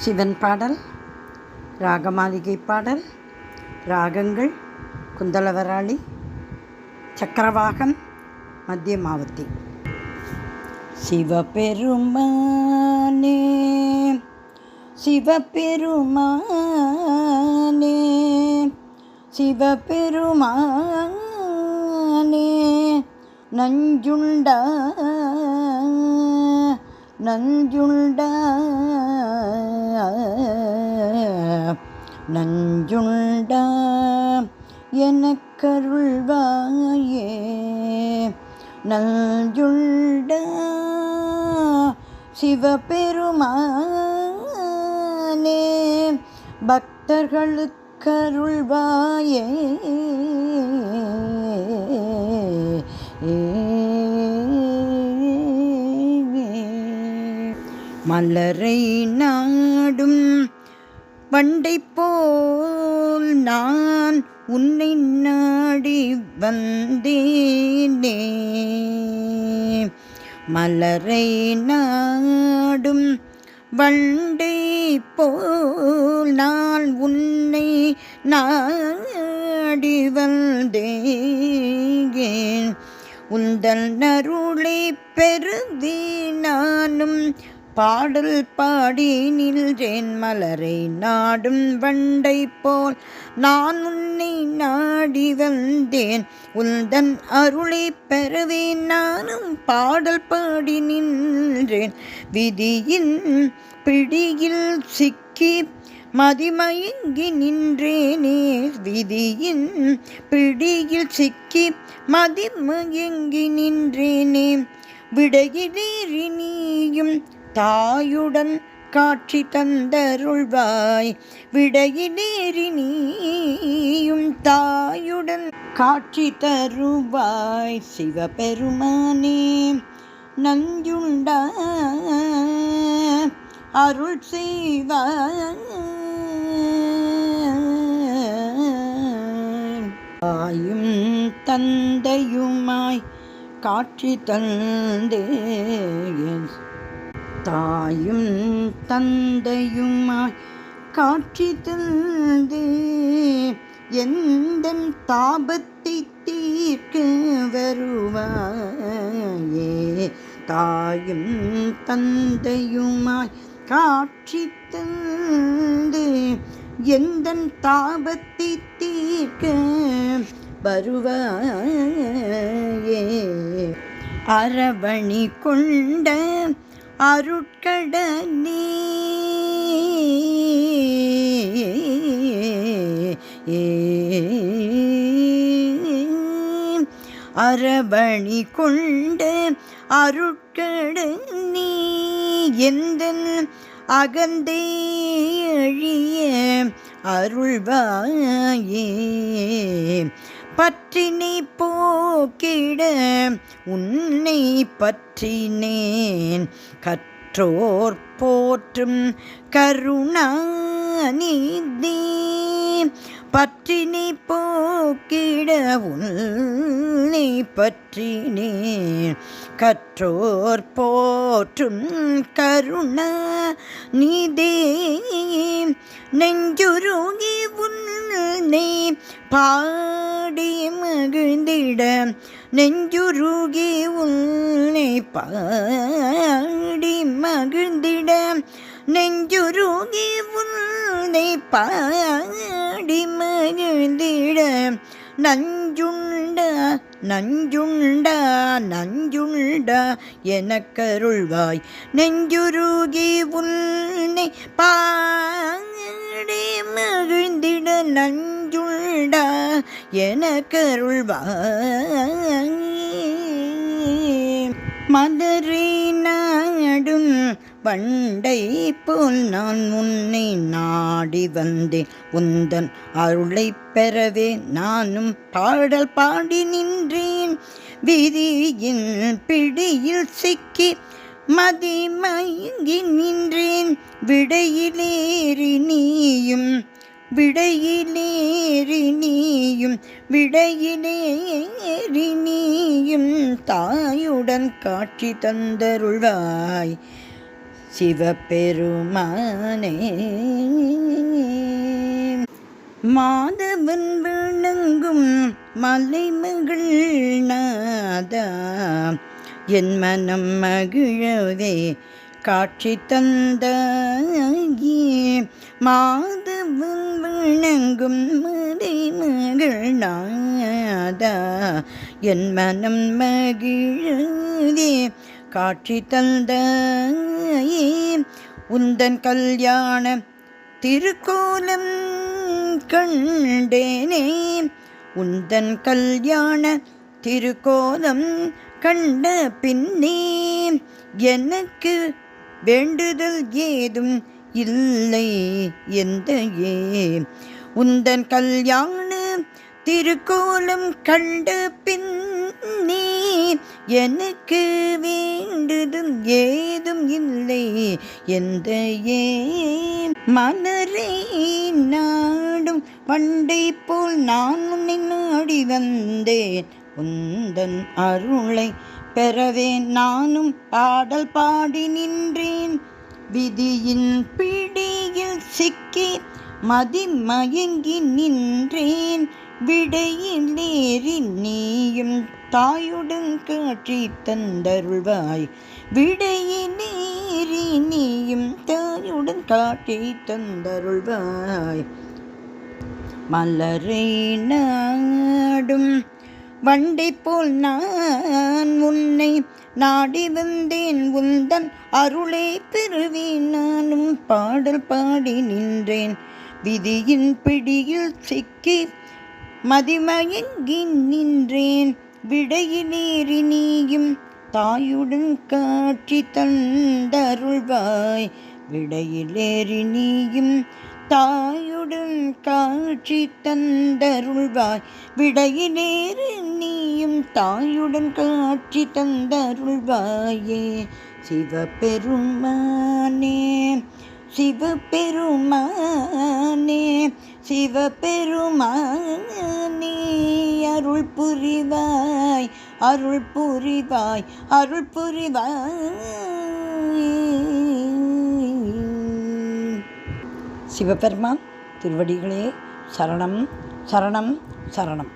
சிவன் பாடல், ராகமாளிகை பாடல். ராகங்கள் குந்தலவராளி, சக்கரவாகம், மத்தியமாவதி. சிவபெருமானே சிவபெருமானே சிவபெருமானே, நஞ்சுண்டா நஞ்சுண்டா நஞ்சுண்டா எனக்கருள்வாயே, நஞ்சுண்டா சிவபெருமானே, பக்தர்களுக்கருள்வாயே. மலரை நாடும் வண்டை போல் நான் உன்னை நாடி வந்தேனே. மலரை நாடும் வண்டை போல் நான் உன்னை நாடி வந்தேன். உந்தன் அருளை பெருதி நானும் பாடல் பாடி நின்றேன். மலரை நாடும் வண்டை போல் நான் உன்னை நாடி வந்தேன். உந்தன் அருளை பெறவே நானும் பாடல் பாடி நின்றேன். விதியின் பிடியில் சிக்கி மதிமயங்கி நின்றேனே. விதியின் பிடியில் சிக்கி மதிமயங்கி நின்றேனே. விடையிலேறி நீயும் தாயுடன் காட்சி தந்தருள்வாய். விடையிலேறி நீயும் தாயுடன் காட்சி தருவாய். சிவபெருமானே நஞ்சுண்டா அருள் செய்வாய். தாயும் தந்தையுமாய் காட்சி தந்தே. தாயும் தந்தையுமாய் காட்சி தந்தே. எந்தன் தாபத்தை தீர்க்க வருவாயே. தாயும் தந்தையுமாய் காட்சி தந்தே. எந்தன் தாபத்தை தீர்க்க வருவாயே. அரவணி கொண்ட அருட்கடனே, அரவணி கொண்ட அருட்கடனே, எந்தன் அகந்தே அழிய அருள்வாயே. பற்றினை போக்கிட உன்னை பற்றினேன். கற்றோர் போற்றும் கருணாநிதி. பற்றினை போக்கிட உன்னை பற்றினேன். கற்றோர் போற்றும் கருணாநிதி. நெஞ்சுருகி உன்னை பாடி மகிழ்ந்திட. நெஞ்சுருகி உன்னை பாடி மகிழ்ந்திட. நெஞ்சுருகி உன்னை பாடி மகிழ்ந்திட. நஞ்சுண்டா நஞ்சுண்டா நஞ்சுண்டா எனக்கருள்வாய். நெஞ்சுருகி உன்னை பாடி மகிழ்ந்திட. நஞ்சுண்டா எனக்கருள்வாய். மலரை நாடும் வண்டை போல் நான் உன்னை நாடி வந்தேன். உந்தன் அருளை பெறவே நானும் பாடல் பாடி நின்றேன். விதியின் பிடியில் சிக்கி மதிமயங்கி நின்றேன். விடையிலேறி நீயும் விடையிலேறி நீயும் விடையிலேறி நீயும் தாயுடன் காட்சி தந்தருள்வாய். சிவபெருமானே. மாதவன் வணங்கும் மலைமகள் நாதா, என் மனம் மகிழவே காட்சி தந்தாயே. மாதவன் வணங்கும் மலைமகள் நாதா, என் மனம் மகிழவே காட்சி தந்தாயே. உந்தன் கல்யாண திருக்கோலம் கண்டேனே, உந்தன் கல்யாண திருக்கோலம் கண்ட பின்னே எனக்கு வேண்டுதல் ஏதும் இல்லை எந்தையே. உந்தன் கல்யாண திருக்கோலம் கண்ட பின்னே எனக்கு வேண்டுதல் ஏதும் இல்லை எந்தையே. மலரை நாடும் வண்டை போல் நான் உன்னை நாடி வந்தேன், உந்தன் அருளை பெறவே நானும் பாடல் பாடி நின்றேன். விதியின் பிடியில் சிக்கி மதிமயங்கி நின்றேன், விடையிலேறி நீயும் தாயுடன் காட்சி தந்தருள்வாய். விடையிலேறி நீயும் தாயுடன் காட்சி தந்தருள்வாய். மலரை நாடும் வண்டை போல் நான் உன்னை நாடி வந்தேன், உந்தன் அருளை பெறுவேன் நானும் பாடல் பாடி நின்றேன். விதியின் பிடியில் சிக்கி மதிமயங்கி நின்றேன், விடையிலேறி நீயும் தாயுடன் காட்சி தந்தருள்வாய். விடையிலேறி நீயும் தாயுடன் காட்சி தந்தருள்வாய். விடையிலேறி நீயும் தாயுடன் காட்சி தந்தருள்வாயே. சிவபெருமானே சிவபெருமானே சிவபெருமானே, அருள் புரிவாய் அருள் புரிவாய் அருள் புரிவாய். சிவபெருமான் திருவடிகளே சரணம் சரணம் சரணம்.